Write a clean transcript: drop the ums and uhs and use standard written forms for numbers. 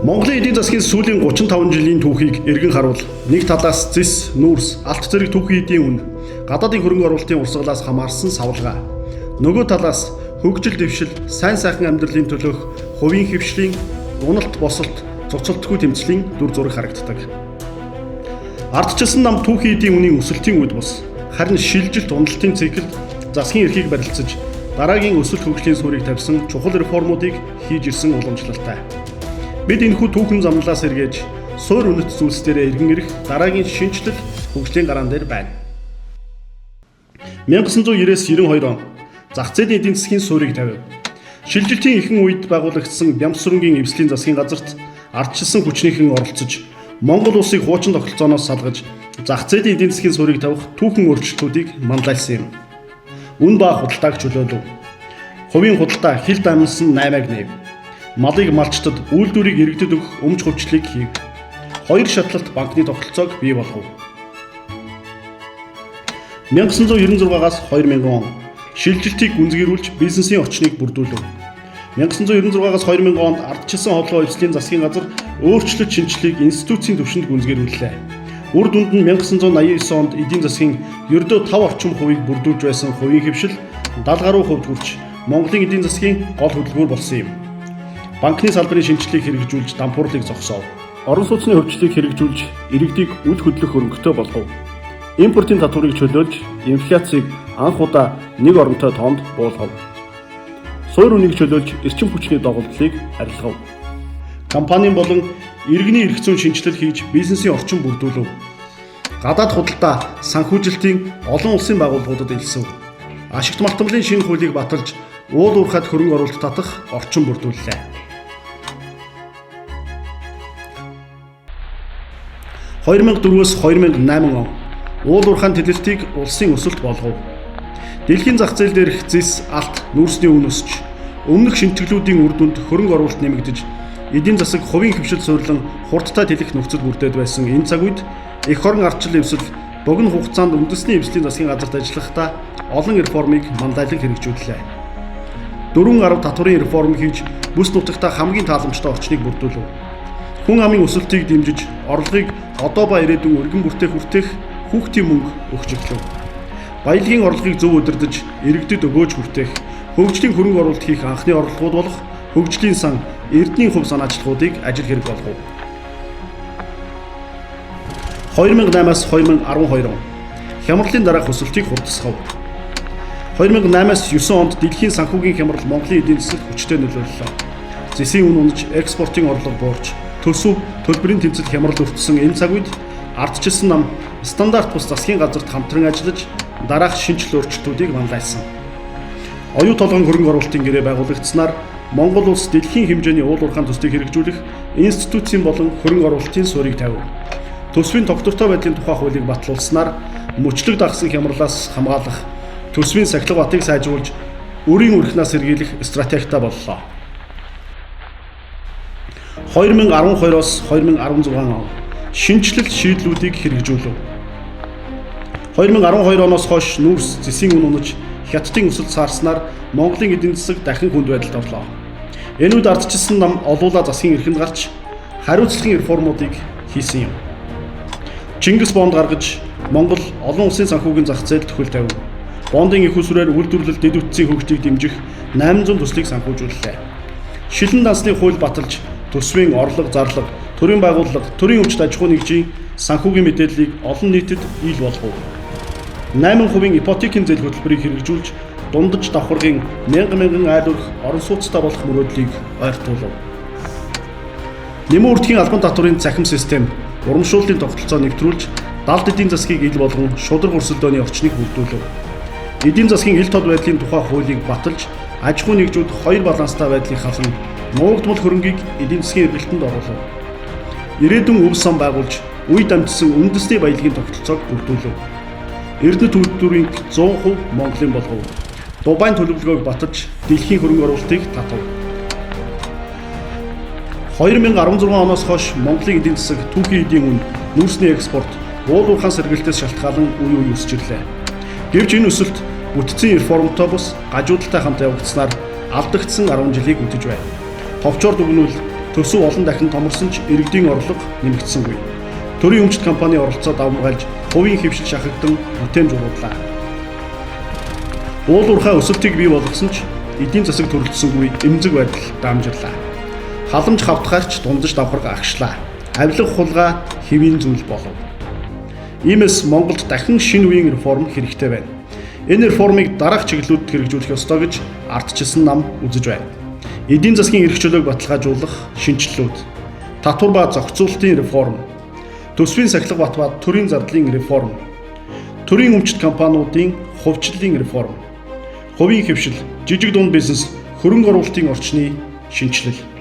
Монголын эдийн засгийн сүүлийн 35 жилийн түүхийг эргэн харуул. Нэг талаас зис, нүүрс, алт зэрэг түүхийн эдийн үн, гадаадын хөрөнгө оруулалтын урсгалаас хамаарсан савлгаа. Нөгөө талаас хөгжил дэвшил, сайн сайхан амьдралын төлөөх хувийн хөвшлийн, уналт босолт, цуцалтгүй тэмцлийн дүр зураг харагддаг. Ардчилсан нам түүхийн эдийн үнийн өсөлтийн үед бус. Харин шилжилт уналтын циклд засгийн эрхийг барилцаж, дараагийн өсөлт хөгжлийн суурийг тавьсан чухал реформуудыг хийж ирсэн уламжлалтай. Бид энэхүү түүхэн замналаас эргэж, суур үнэт зүйлс дээрээ эргэн ирэх дараагийн шинжлэл хөгжлийн гараан дээр байна. 1990-92 он зах зээлийн эдийн засгийн суурийг тавив. Шилжилтийн ихэнх үед байгуулагдсан Бямсрунгийн эвслийн засгийн газарт ардчилсан хүчнийхэн оролцож, Монгол улсыг хуучин тогтолцооноос салгаж, зах зээлийн эдийн засгийн суурийг тавих түүхэн өөрчлөлтүүдийг манлайлсан юм. Үн ба худалдааг чөлөөлөв. Хувийн худалдаа хил дамнсан 8-аг нэв. Малыг малчтад үйлдвэрийг иргэдэд өгөх өмч хувьчлалыг хийв. 2 шатлалт банкны тогтолцоог бий болгов. 1996-аас 2000 он шилжилтийг гүнзгийрүүлж бизнесийн орчныг бүрдүүлв. 1996-аас 2000 онд ардчилсан хоолой эвслийн засгийн газар өөрчлөлт шинжилгээг институцийн түвшинд гүнзгийрүүллээ. Үр дүнд нь 1989 онд эдийн засгийн ердөө 5 орчим хувийг бүрдүүлж байсан хувийн хөвшил 70 гаруй хувьд хүрч Монголын эдийн засгийн гол хөдөлгүүр болсон юм. Банкны салбарын шинжилгээг хэрэгжүүлж дампуурлыг зогсоов. Орон сууцны хөгжлийг хэрэгжүүлж иргэдийг үл хөдлөх хөрөнгөтэй болгов. Импортын татварыг чөлөөлж инфляцийг анх удаа нэг оронтой тоонд буулгав. Суур үнийг чөлөөлж эрчим хүчний доголдлыг арилгав. Компанийн болон иргэний эрх зүйн шинжилэл хийж бизнесийн орчин бүрдүүлв. Гадаад худалдаа, санхүүжилтийн олон улсын байгууллагуудад элсэв. Ашигт мартамлын шинэ хуулийг баталж, уул уурхайд хөрөнгө оруулалт татах орчин бүрдүүллээ. 2004-өөс 2008 он уул уурхайн тэлэлтийг улсын өсөлт болгов. Дэлхийн зах зээл дээрх зис, алт, нүүрсний үн өсч, өмнөх шинжлэлүүдийн үр дүнд хөрөнгө оруулалт нэмэгдэж, эдийн засаг хувийн хөвшил суйрлан хурдтай тэлэх нөхцөл бүрдээд байсан энэ цаг үед эх орон ардчил эвсэл богино хугацаанд үндэсний эвслийн засгийн газарт ажиллахдаа олон реформыг манлайлан хэрэгжүүллээ. 4 гаруй татварын реформ хийж бүс нутагтаа хамгийн тааламжтай орчныг бүрдүүлв. Хүн амын өсөлтийг дэмжиж, орлогыг одоо ба ирээдүйн өргөн бүртээх хүүхдийн мөнгө өгч өглөв. Баялагын орлогыг зөв удирдах, иргэдэд өгөөж бүртээх, хөгжлийн хөрөнгө оруулалт хийх анхны орлогууд болох хөгжлийн сан, эрдэнийн хувь санаачлагуудыг ажил хэрэг болгов. 2008-аас 2012 он хямралын дараах өсөлтийг хурдсгав. 2008-аас 9 онд дэлхийн санхүүгийн хямрал Монголын эдийн засагт хүчтэй нөлөөллөө. Зэсийн үн унаж, экспортын орлого буурч, төсөв, төлбөрийн тэмцэл хямрал өртсөн энэ цаг үед ардчилсан нам стандарт бус засгийн газарт хамтран ажиллаж, дараах шинжлэл өөрчлөлтүүдийг манлайлсан. Оюу толгойн хөрөнгө оруулалтын гэрээ байгуулагдсанаар Монгол улс дэлхийн хэмжээний уул уурхайн төслийг хэрэгжүүлэх институцийн болон хөрөнгө оруулалтын суурийг тавив. Төсвийн тогтвортой байдлын тухай хуулийг батлуулснаар мөчлөг дагсан хямралаас хамгаалах, төсвийн сахилга батыг сайжруулж, өрийн үрхнээс сэргийлэх стратегитай боллоо. 2012-оос 2016 он шинжлэл шийдлүүдийг хэрэгжүүлв. 2012 оноос хойш нүүрс, зэсийн үн унаж, хятадын өсөлт саарснаар Монголын эдийн засаг дахин хүнд байдалд орлоо. Энэ үед ардчилсан нам олуула засгийн эрхэнд гарч хариуцлагын реформуудыг хийсэн юм. Чингис бонд гаргаж Монгол олон улсын санхүүгийн зах зээл төхөл тавив. Бондын их усрээр үйлдвэрлэл дэд үтцийн хөгжлийг дэмжих 800 төслийг санхүүжүүллээ. Шилэн дансны хууль баталж төсвийн орлого, зарлага, төрийн байгууллага, төрийн өмчт аж ахуй нэгжийн санхүүгийн мэдээллийг олон нийтэд ил болгов. 8% ипотекийн зээл хөтөлбөрийг хэрэгжүүлж, дундаж давхаргын мянган айл өрх орон сууцтай болох мөрөөдлийг ойртуулв. Нэмэн үртгийн албан татварын цахим систем, урамшууллын тогтолцоо нэвтрүүлж, далд эдийн засгийг ил болгон шударга өрсөлдөөний орчныг бүрдүүлв. Эдийн засгийн ил тод байдлын тухай хуулийг баталж, аж ахуй нэгжүүд хоёр баланстай байдлыг халан, муугдмал хөрөнгийг эдийн засгийн эргэлтэнд оруулав. Ирээдүйн өв сан байгуулж, үе дамжсан үндэсний баялагын тогтолцоог бүрдүүлв. Эрдэнэт үйлдвэрийн 100% Монголын болгов. Дубайн төлөвлөгөөг баталж, дэлхийн хөрөнгө оруулалтыг татав. 2016 оноос хойш Монголын эдийн засаг түүхийн эдийн үн, нүүрсний экспорт, уул уурхайн сэргэлтээс шалтгаалan үе үе өсөж ирлээ. Гэвч энэ өсөлт бүтцийн реформтой бус гажуудалтай хамт явагдсанаар алдагдсан 10 жилийг үтэж байна. Товчоор дүгнвэл төсөв олон дахин томорсон ч иргэдийн орлого нэмэгдсэнгүй. Төрийн өмчт компани оролцоо давмгайлж хувийн хэвшил шахагдан бүтээн зуруудлаа. Уулуурхай өсөлтийг бий болгосон ч эдийн засаг төрөлдсөнгүй эмзэг байдал дамжирлаа. Халамж хавтгаарч дундаж давхарга агшлаа. Авилга хулгай хэвийн зүйл болов. Иймээс Монголд дахин шинэ үеийн реформ хэрэгтэй байна. Энэ реформыг дараах чиглэлүүдэд хэрэгжүүлэх ёстой гэж ардчилсан нам үзэж байна. Эдийн засгийн эрх чөлөөг баталгаажуулах шинжилэлүүд, татвар ба зохицуулалтын реформ, төсвийн сахилга бат ба төрийн зардлын реформ, төрийн өмчт компаниудын хувьчлалын реформ, хувийн хэвшил, жижиг дунд бизнес, хөрөнгө оруулалтын орчны шинжилэл.